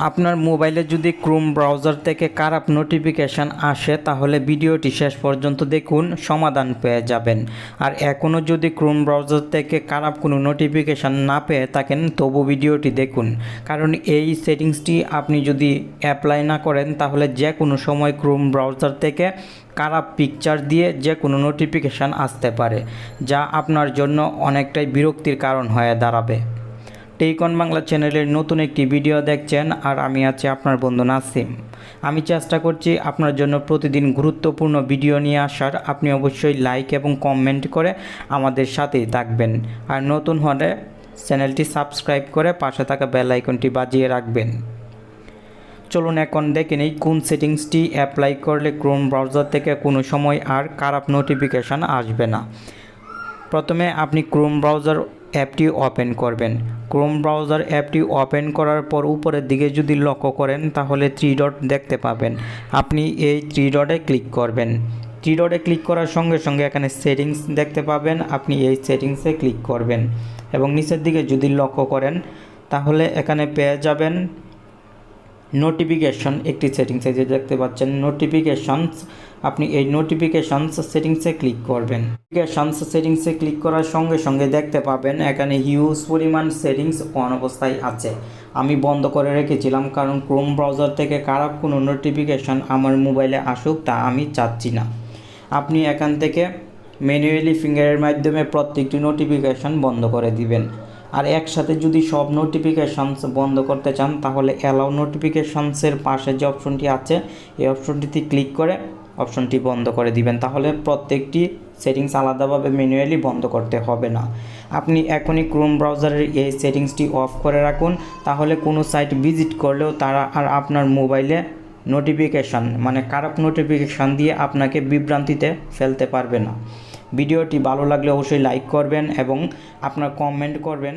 আপনার মোবাইলে যদি ক্রোম ব্রাউজার থেকে খারাপ নোটিফিকেশান আসে তাহলে ভিডিওটি শেষ পর্যন্ত দেখুন, সমাধান পেয়ে যাবেন। আর এখনও যদি ক্রোম ব্রাউজার থেকে খারাপ কোনো নোটিফিকেশান না পেয়ে থাকেন তবু ভিডিওটি দেখুন, কারণ এই সেটিংসটি আপনি যদি অ্যাপ্লাই না করেন তাহলে যে কোনো সময় ক্রোম ব্রাউজার থেকে খারাপ পিকচার দিয়ে যে কোনো নোটিফিকেশান আসতে পারে, যা আপনার জন্য অনেকটাই বিরক্তির কারণ হয়ে দাঁড়াবে। টেকন বাংলা চ্যানেলের নতুন একটি ভিডিও দেখছেন আর আমি আছি আপনার বন্ধু নাসিম। আমি চেষ্টা করছি আপনার জন্য প্রতিদিন গুরুত্বপূর্ণ ভিডিও নিয়ে আসার। আপনি অবশ্যই লাইক এবং কমেন্ট করে আমাদের সাথেই থাকবেন, আর নতুন হলে চ্যানেলটি সাবস্ক্রাইব করে পাশে থাকা বেল আইকনটি বাজিয়ে রাখবেন। চলুন এখন দেখে নিই কোন সেটিংসটি অ্যাপ্লাই করলে ক্রোম ব্রাউজার থেকে কোনো সময় আর খারাপ নোটিফিকেশান আসবে না। প্রথমে আপনি ক্রোম ব্রাউজার অ্যাপটি ওপেন করবেন। ক্রোম ব্রাউজার অ্যাপটি ওপেন করার পর উপরের দিকে যদি লক্ষ্য করেন তাহলে 3 ডট দেখতে পাবেন। আপনি এই 3 ডটে ক্লিক করবেন। 3 ডটে ক্লিক করার সঙ্গে সঙ্গে এখানে সেটিংস দেখতে পাবেন, আপনি এই সেটিংসে ক্লিক করবেন এবং নিচের দিকে যদি লক্ষ্য করেন তাহলে এখানে পেয়ে যাবেন নোটিফিকেশন একটি সেটিংসে, যে দেখতে পাচ্ছেন নোটিফিকেশনস। আপনি এই নোটিফিকেশনস সেটিংসে ক্লিক করবেন। নোটিফিকেশনস সেটিংসে ক্লিক করার সঙ্গে সঙ্গে দেখতে পাবেন এখানে হিউজ পরিমাণ সেটিংস অন অবস্থায় আছে। আমি বন্ধ করে রেখেছিলাম কারণ ক্রোম ব্রাউজার থেকে খারাপ কোনো নোটিফিকেশন আমার মোবাইলে আসুক তা আমি চাচ্ছি না। আপনি এখান থেকে ম্যানুয়ালি ফিঙ্গারের মাধ্যমে প্রত্যেকটি নোটিফিকেশন বন্ধ করে দিবেন। আর একসাথে যদি সব নোটিফিকেশানস বন্ধ করতে চান তাহলে অ্যালাউ নোটিফিকেশানসের পাশে যে অপশনটি আছে এই অপশনটিতে ক্লিক করে অপশনটি বন্ধ করে দিবেন, তাহলে প্রত্যেকটি সেটিংস আলাদাভাবে ম্যানুয়ালি বন্ধ করতে হবে না। আপনি এখনই ক্রোম ব্রাউজারের এই সেটিংসটি অফ করে রাখুন, তাহলে কোনো সাইট ভিজিট করলেও তারা আর আপনার মোবাইলে নোটিফিকেশান মানে খারাপ নোটিফিকেশান দিয়ে আপনাকে বিভ্রান্তিতে ফেলতে পারবে না। ভিডিওটি ভালো লাগলে অবশ্যই লাইক করবেন এবং আপনার কমেন্ট করবেন।